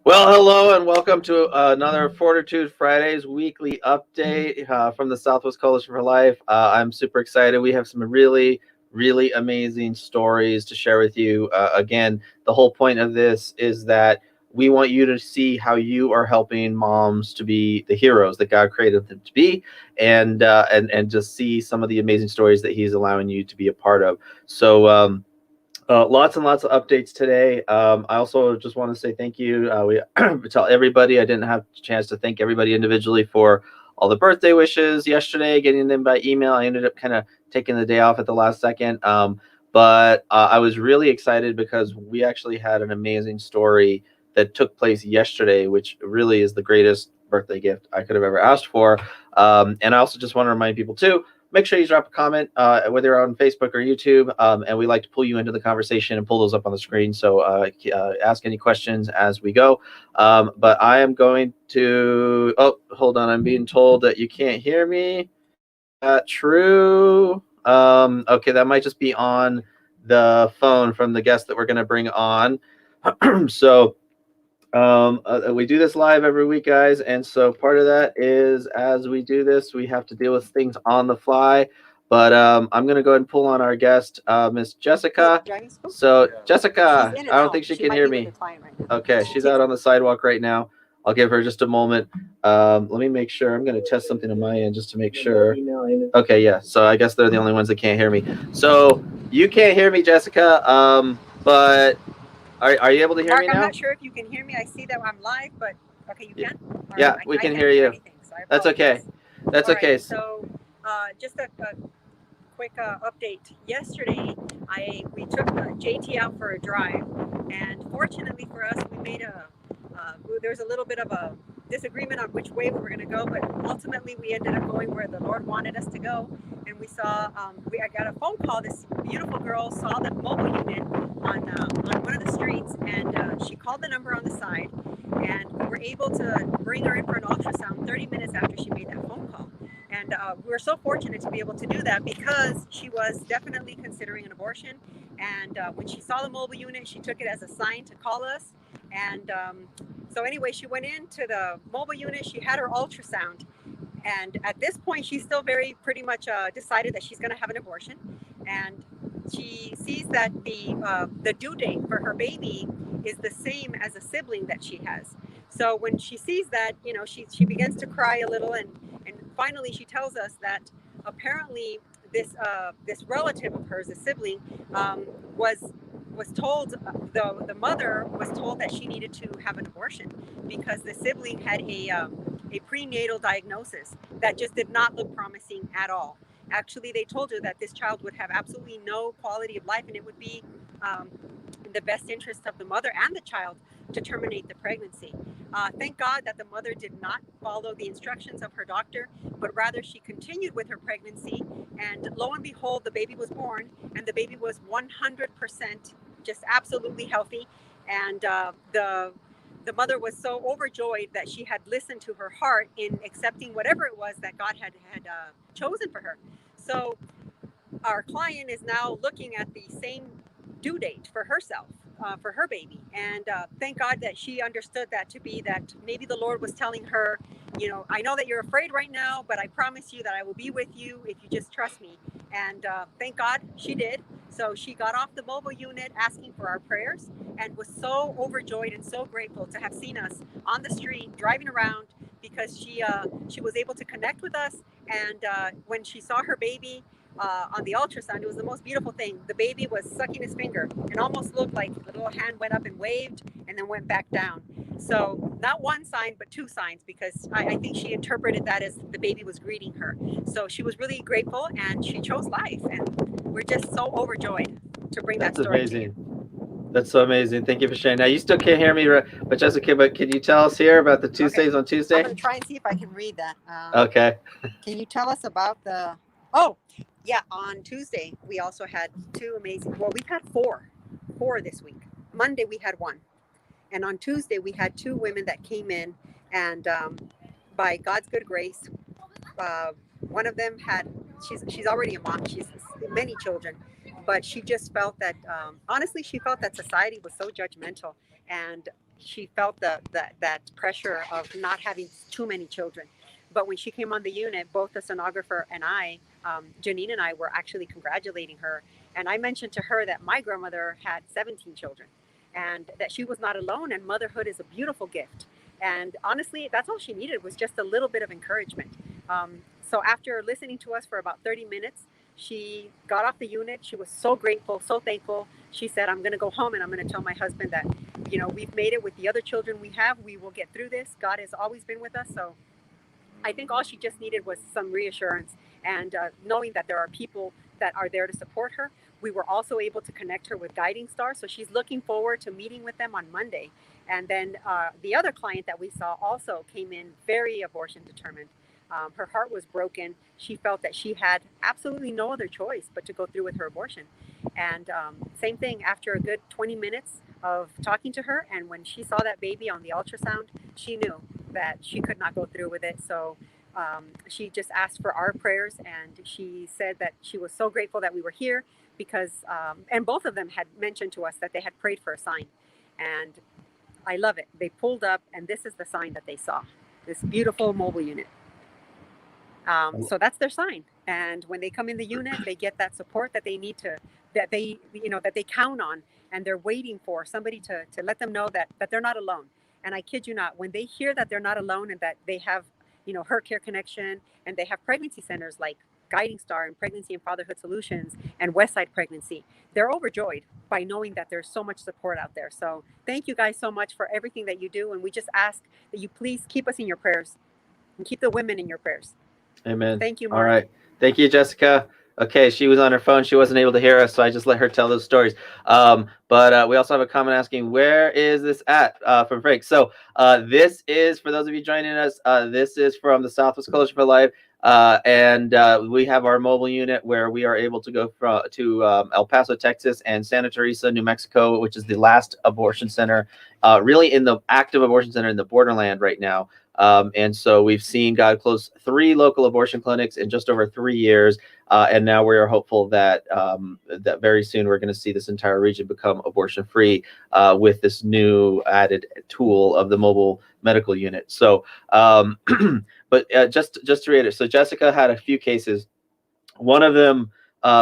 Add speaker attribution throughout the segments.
Speaker 1: Well, hello and welcome to another Fortitude Fridays weekly update from the Southwest Coalition for Life. I'm super excited. We have some really amazing stories to share with you. Again, the whole point of this is that we want you to see how you are helping moms to be the heroes that God created them to be, and just see some of the amazing stories that He's allowing you to be a part of. So. Lots and lots of updates today. I also just want to say thank you. We tell everybody. I didn't have a chance to thank everybody individually for all the birthday wishes yesterday, getting them by email. I ended up kind of taking the day off at the last second. But I was really excited because we actually had an amazing story that took place yesterday, which really is the greatest birthday gift I could have ever asked for. And I also just want to remind people too, make sure you drop a comment, whether you're on Facebook or YouTube, and we like to pull you into the conversation and pull those up on the screen. So ask any questions as we go. But I am going to, oh, hold on. I'm being told that you can't hear me. True. Okay, that might just be on the phone from the guest that we're going to bring on. So we do this live every week, guys, and so part of that is as we do this, we have to deal with things on the fly. But I'm going to go ahead and pull on our guest, Miss Jessica. So, Jessica, I don't think she can hear me. Okay, she's out on the sidewalk right now. I'll give her just a moment. Let me make sure. I'm going to test something on my end just to make sure. Okay, yeah. So I guess they're the only ones that can't hear me. So you can't hear me, Jessica. But are you able to hear
Speaker 2: Mark,
Speaker 1: me now?
Speaker 2: I'm not sure if you can hear me. I see that I'm live, but okay, you can?
Speaker 1: Yeah, we can hear you.
Speaker 2: Anything, so
Speaker 1: that's okay. That's okay.
Speaker 2: Right, so just a quick update. Yesterday, we took JT out for a drive, and fortunately for us, we made there was a little bit of a disagreement on which way we were going to go, but ultimately we ended up going where the Lord wanted us to go. And we saw, I got a phone call. This beautiful girl saw the mobile unit on one of the streets, and she called the number on the side, and we were able to bring her in for an ultrasound 30 minutes after she made that phone call. And we were so fortunate to be able to do that because she was definitely considering an abortion. And when she saw the mobile unit, she took it as a sign to call us. And so anyway, she went into the mobile unit. She had her ultrasound. And at this point, she's still pretty much decided that she's going to have an abortion. And she sees that the due date for her baby is the same as a sibling that she has. So when she sees that, she begins to cry a little, and finally she tells us that apparently this relative of hers, a sibling, was told, the mother was told that she needed to have an abortion because the sibling had a prenatal diagnosis that just did not look promising at all. Actually, they told her that this child would have absolutely no quality of life, and it would be in the best interest of the mother and the child to terminate the pregnancy. Thank God that the mother did not follow the instructions of her doctor, but rather she continued with her pregnancy, and lo and behold, the baby was born, and the baby was 100% just absolutely healthy. And the mother was so overjoyed that she had listened to her heart in accepting whatever it was that God had chosen for her. So our client is now looking at the same due date for herself, for her baby. And thank God that she understood that to be that maybe the Lord was telling her, I know that you're afraid right now, but I promise you that I will be with you if you just trust me. And thank God she did. So she got off the mobile unit asking for our prayers and was so overjoyed and so grateful to have seen us on the street driving around, because she was able to connect with us. And when she saw her baby on the ultrasound, it was the most beautiful thing. The baby was sucking his finger and almost looked like the little hand went up and waved and then went back down. So not one sign, but two signs, because I think she interpreted that as the baby was greeting her. So she was really grateful, and she chose life. And we're just so overjoyed to bring that story to you.
Speaker 1: That's so amazing. Thank you for sharing. Now, you still can't hear me, but Jessica, but can you tell us here about the Tuesdays on Tuesday?
Speaker 2: I'm going to try and see if I can read that.
Speaker 1: Okay.
Speaker 2: Can you tell us about oh, yeah, on Tuesday, we also had two amazing, we've had four this week. Monday, we had one. And on Tuesday, we had two women that came in, and by God's good grace, one of them she's already a mom. She's many children, but she just felt that, honestly, she felt that society was so judgmental, and she felt that pressure of not having too many children. But when she came on the unit, both the sonographer and I, Janine and I, were actually congratulating her. And I mentioned to her that my grandmother had 17 children and that she was not alone, and motherhood is a beautiful gift. And honestly, that's all she needed, was just a little bit of encouragement. So after listening to us for about 30 minutes, she got off the unit. She was so grateful, so thankful. She said, I'm going to go home and I'm going to tell my husband that, we've made it with the other children we have. We will get through this. God has always been with us. So I think all she just needed was some reassurance, and knowing that there are people that are there to support her. We were also able to connect her with Guiding Star, so she's looking forward to meeting with them on Monday. And then the other client that we saw also came in very abortion determined. Her heart was broken. She felt that she had absolutely no other choice but to go through with her abortion. And same thing, after a good 20 minutes of talking to her, and when she saw that baby on the ultrasound, she knew that she could not go through with it. So she just asked for our prayers, and she said that she was so grateful that we were here because, and both of them had mentioned to us that they had prayed for a sign. And I love it. They pulled up, and this is the sign that they saw, this beautiful mobile unit. So that's their sign. And when they come in the unit, they get that support that they need to, that they count on, and they're waiting for somebody to let them know that they're not alone. And I kid you not, when they hear that they're not alone and that they have, Her Care Connection, and they have pregnancy centers like Guiding Star and Pregnancy and Fatherhood Solutions and Westside Pregnancy, they're overjoyed by knowing that there's so much support out there. So thank you guys so much for everything that you do. And we just ask that you please keep us in your prayers and keep the women in your prayers.
Speaker 1: Amen.
Speaker 2: Thank you,
Speaker 1: All
Speaker 2: Mark.
Speaker 1: right. Thank you, Jessica. Okay, she was on her phone. She wasn't able to hear us, so I just let her tell those stories. But we also have a comment asking, where is this at from Frank? So this is, for those of you joining us, this is from the Southwest Coalition for Life. And we have our mobile unit where we are able to go to El Paso, Texas, and Santa Teresa, New Mexico, which is the last abortion center, really in the active abortion center in the borderland right now. And so we've seen God close 3 local abortion clinics in just over 3 years. And now we are hopeful that that very soon we're going to see this entire region become abortion free with this new added tool of the mobile medical unit. So, but just to reiterate, so Jessica had a few cases. One of them,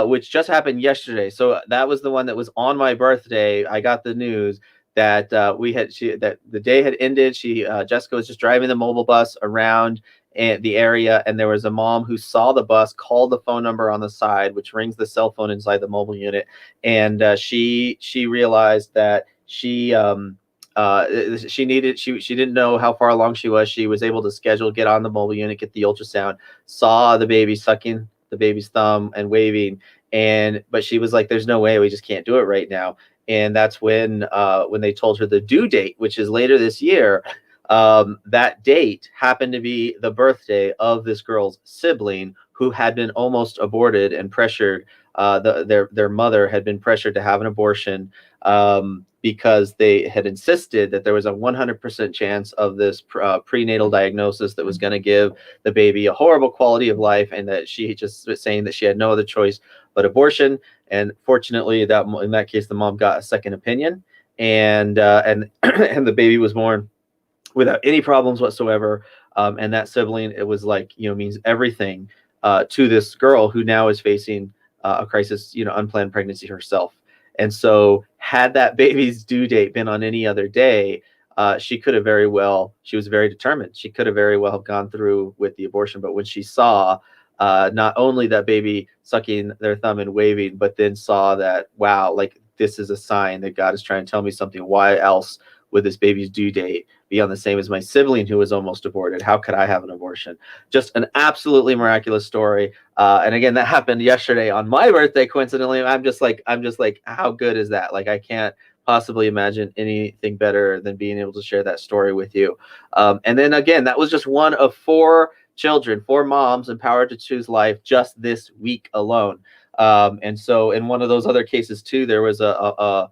Speaker 1: which just happened yesterday. So that was the one that was on my birthday. I got the news that that the day had ended. Jessica was just driving the mobile bus around the area, and there was a mom who saw the bus, called the phone number on the side, which rings the cell phone inside the mobile unit, and she realized that she didn't know how far along she was. She was able to get on the mobile unit, get the ultrasound, saw the baby sucking the baby's thumb and waving, but she was like, there's no way, we just can't do it right now. And that's when they told her the due date, which is later this year. That date happened to be the birthday of this girl's sibling, who had been almost aborted and pressured. Their mother had been pressured to have an abortion because they had insisted that there was a 100% chance of this prenatal diagnosis that was going to give the baby a horrible quality of life, and that she just was saying that she had no other choice but abortion. And fortunately, that in that case, the mom got a second opinion, and and the baby was born without any problems whatsoever. And that sibling, it was like, means everything to this girl who now is facing a crisis, unplanned pregnancy herself. And so had that baby's due date been on any other day, she was very determined. She could have very well gone through with the abortion. But when she saw not only that baby sucking their thumb and waving, but then saw that, wow, like this is a sign that God is trying to tell me something. Why else would this baby's due date be on the same as my sibling who was almost aborted? How could I have an abortion? Just an absolutely miraculous story. And again, that happened yesterday on my birthday, coincidentally. I'm just like, how good is that? Like, I can't possibly imagine anything better than being able to share that story with you. And then again, that was just one of 4 children, 4 moms empowered to choose life just this week alone. And so in one of those other cases too, there was a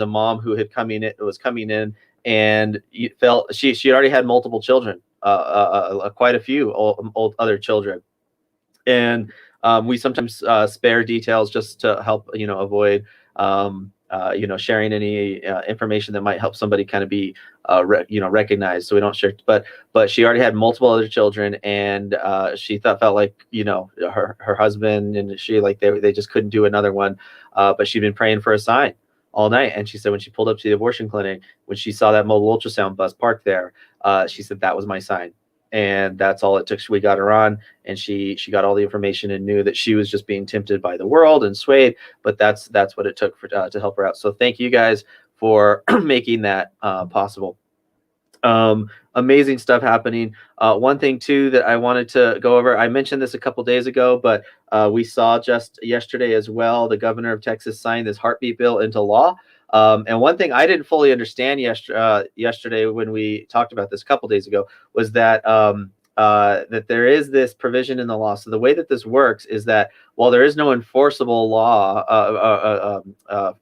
Speaker 1: mom who was coming in, and you felt she had already had multiple children, quite a few old other children. And We sometimes spare details just to help, avoid, sharing any information that might help somebody kind of be, recognized. So we don't share. But she already had multiple other children, and she felt like, her husband and she, like, they just couldn't do another one. But she'd been praying for a sign all night. And she said when she pulled up to the abortion clinic, when she saw that mobile ultrasound bus parked there, she said that was my sign. And that's all it took. We got her on, and she got all the information and knew that she was just being tempted by the world and swayed. But that's what it took for to help her out. So thank you guys for making that possible. Amazing stuff happening. One thing too that I wanted to go over, I mentioned this a couple days ago, but we saw just yesterday as well, the governor of Texas signed this heartbeat bill into law. And one thing I didn't fully understand yesterday when we talked about this a couple days ago was that that there is this provision in the law. So the way that this works is that while there is no enforceable law,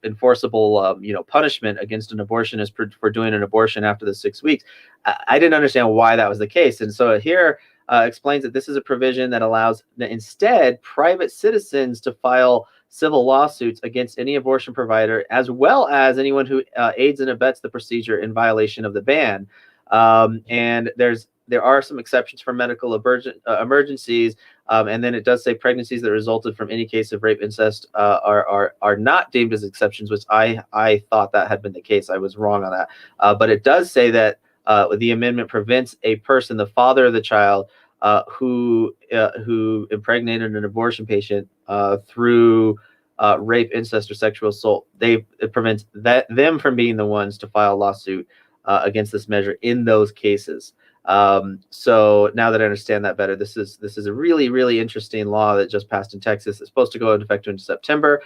Speaker 1: enforceable punishment against an abortionist for doing an abortion after the 6 weeks, I didn't understand why that was the case. And so here explains that this is a provision that allows instead private citizens to file civil lawsuits against any abortion provider, as well as anyone who aids and abets the procedure in violation of the ban. And there are some exceptions for medical emergencies, and then it does say pregnancies that resulted from any case of rape, incest are not deemed as exceptions, which I thought that had been the case. I was wrong on that, but it does say that the amendment prevents a person, the father of the child, who impregnated an abortion patient through rape, incest, or sexual assault. It prevents them from being the ones to file a lawsuit against this measure in those cases. So now that I understand that better, this is a really, really interesting law that just passed in Texas. It's supposed to go into effect in September.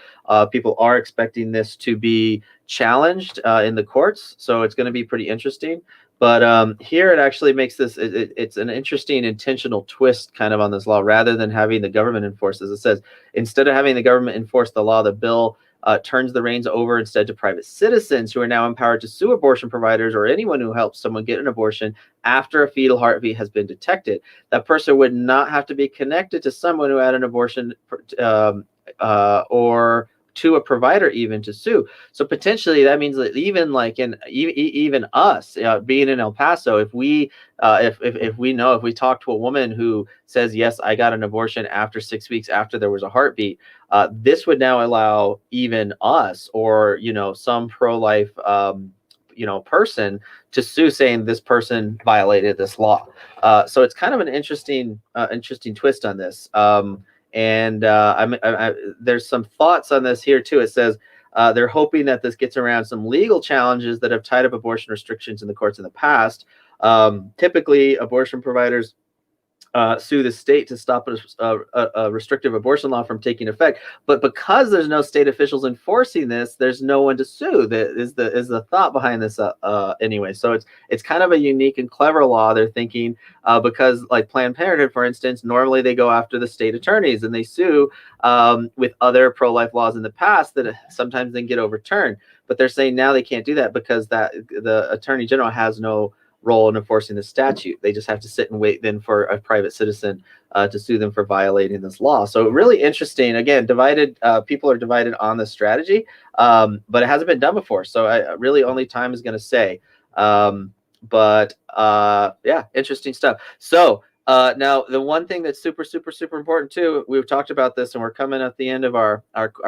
Speaker 1: People are expecting this to be challenged in the courts, so it's going to be pretty interesting. But here it actually makes this, it's an interesting intentional twist kind of on this law. Rather than having the government enforce, as it says, instead of having the government enforce the law, the bill turns the reins over instead to private citizens, who are now empowered to sue abortion providers or anyone who helps someone get an abortion after a fetal heartbeat has been detected. That person would not have to be connected to someone who had an abortion or to a provider even to sue. So potentially that means that even us being in El Paso, if we if we talk to a woman who says, yes, I got an abortion after 6 weeks after there was a heartbeat, this would now allow even us, or some pro-life person, to sue, saying this person violated this law. So it's kind of an interesting twist on this. And there's some thoughts on this here too. It says they're hoping that this gets around some legal challenges that have tied up abortion restrictions in the courts in the past. Typically, abortion providers sue the state to stop a restrictive abortion law from taking effect. But because there's no state officials enforcing this, there's no one to sue. That is the thought behind this anyway. So it's kind of a unique and clever law. They're thinking because, like Planned Parenthood, for instance, normally they go after the state attorneys and they sue with other pro-life laws in the past that sometimes then get overturned. But they're saying now they can't do that because the attorney general has no role in enforcing the statute. They just have to sit and wait then for a private citizen to sue them for violating this law. So really interesting. Again, divided people are divided on this strategy, but it hasn't been done before. So really only time is going to say. But yeah, interesting stuff. So now the one thing that's super, super, super important too, we've talked about this and we're coming at the end of our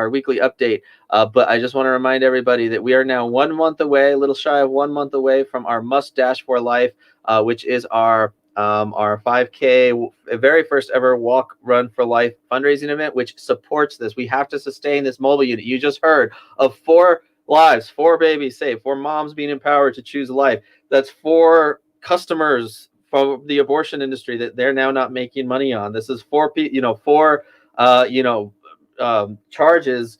Speaker 1: weekly update. But I just want to remind everybody that we are now 1 month away, a little shy of 1 month away from our Must Dash for Life, which is our 5K, very first ever walk, run for life fundraising event, which supports this. We have to sustain this mobile unit. You just heard of 4 lives, 4 babies saved, 4 moms being empowered to choose life. That's 4 customers for the abortion industry that they're now not making money on. This is 4 charges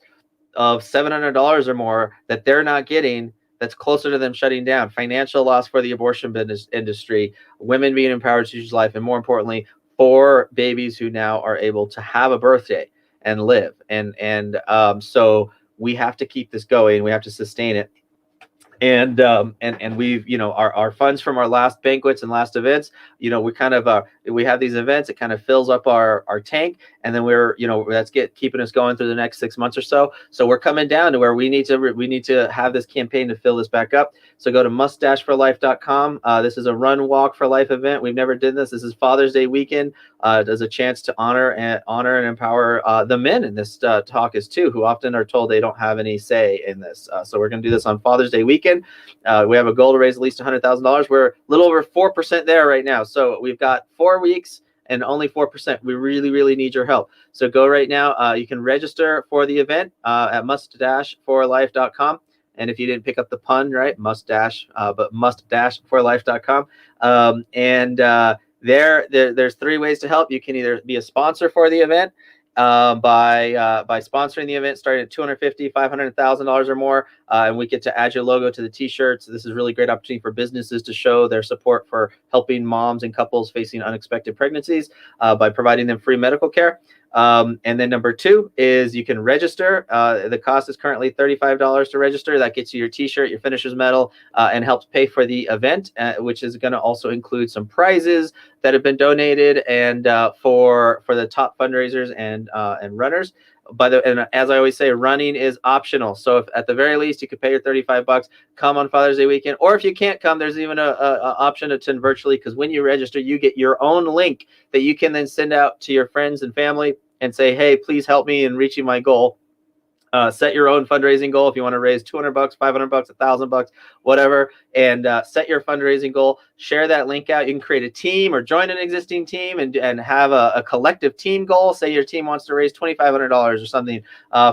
Speaker 1: of $700 or more that they're not getting. That's closer to them shutting down. Financial loss for the abortion business industry, women being empowered to choose life, and more importantly, 4 babies who now are able to have a birthday and live. And so we have to keep this going. We have to sustain it. And we've, our funds from our last banquets and last events, we kind of we have these events. It kind of fills up our tank, and then we're, that's keeping us going through the next 6 months or so. So we're coming down to where we need to have this campaign to fill this back up. So go to must-for-life.com. This is a run walk for life event. We've never did this. This is Father's Day weekend. There's a chance to honor and empower the men in this talk is too, who often are told they don't have any say in this. So we're going to do this on Father's Day weekend. We have a goal to raise at least $100,000. We're a little over 4% there right now. So we've got 4 weeks and only 4%. We really, really need your help. So go right now. You can register for the event at must-for-life.com. And if you didn't pick up the pun, right, but must-for-life.com. There's 3 ways to help. You can either be a sponsor for the event by sponsoring the event starting at $250, $500, $1,000 or more, and we get to add your logo to the t-shirts. This is a really great opportunity for businesses to show their support for helping moms and couples facing unexpected pregnancies by providing them free medical care. And then number 2 is you can register. The cost is currently $35 to register. That gets you your t-shirt, your finisher's medal, and helps pay for the event, which is going to also include some prizes that have been donated and for the top fundraisers and runners. And as I always say, running is optional. So if at the very least you could pay your $35, come on Father's Day weekend. Or if you can't come, there's even a option to attend virtually, because when you register, you get your own link that you can then send out to your friends and family and say, hey, please help me in reaching my goal. Set your own fundraising goal. If you want to raise $200, $500, $1,000, whatever, and set your fundraising goal. Share that link out. You can create a team or join an existing team and have a collective team goal. Say your team wants to raise $2,500 or something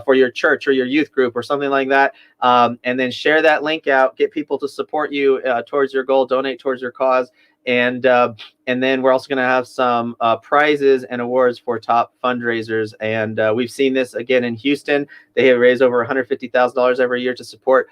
Speaker 1: for your church or your youth group or something like that. And then share that link out. Get people to support you towards your goal. Donate towards your cause. And then we're also going to have some prizes and awards for top fundraisers. And we've seen this again in Houston. They have raised over $150,000 every year to support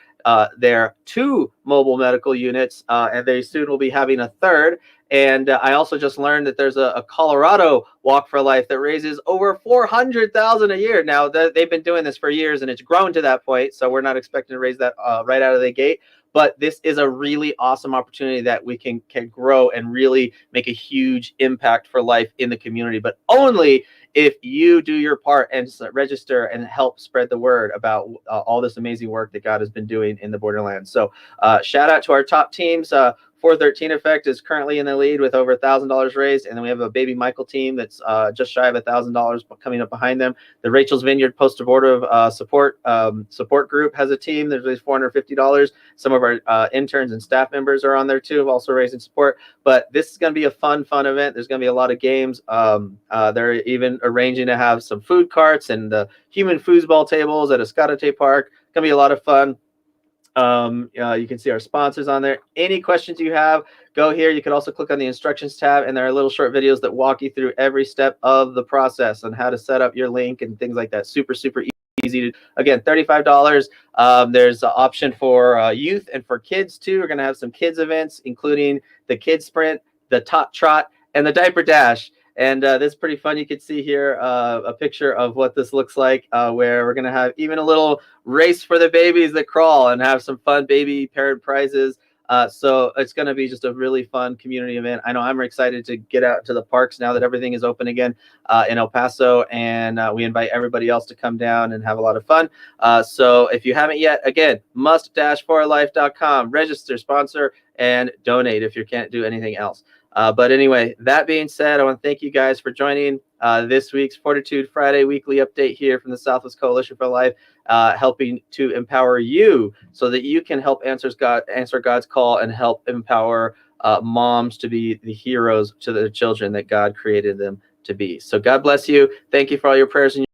Speaker 1: their 2 mobile medical units, and they soon will be having a 3rd. And I also just learned that there's a Colorado Walk for Life that raises over $400,000 a year. Now they've been doing this for years, and it's grown to that point. So we're not expecting to raise that right out of the gate. But this is a really awesome opportunity that we can grow and really make a huge impact for life in the community, but only if you do your part and register and help spread the word about all this amazing work that God has been doing in the borderlands. So shout out to our top teams. 413 Effect is currently in the lead with over $1,000 raised, and then we have a Baby Michael team that's just shy of $1,000 coming up behind them. The Rachel's Vineyard post-abortive support group has a team that raised $450. Some of our interns and staff members are on there too, also raising support. But this is going to be a fun event. There's going to be a lot of games. They're even arranging to have some food carts and human foosball tables at Escalante Park. It's going to be a lot of fun. You can see our sponsors on there. Any questions you have, go here. You can also click on the instructions tab, and there are little short videos that walk you through every step of the process on how to set up your link and things like that. Super easy to, again, $35. There's an option for youth and for kids too. We're going to have some kids events, including the kids sprint, the tot trot, and the diaper dash. And this is pretty fun. You can see here a picture of what this looks like, where we're going to have even a little race for the babies that crawl and have some fun baby parent prizes. So it's going to be just a really fun community event. I know I'm excited to get out to the parks now that everything is open again in El Paso, and we invite everybody else to come down and have a lot of fun. So if you haven't yet, again, must-for-life.com, register, sponsor, and donate if you can't do anything else. But anyway, that being said, I want to thank you guys for joining this week's Fortitude Friday weekly update here from the Southwest Coalition for Life, helping to empower you so that you can help answer God's call and help empower moms to be the heroes to their children that God created them to be. So God bless you. Thank you for all your prayers and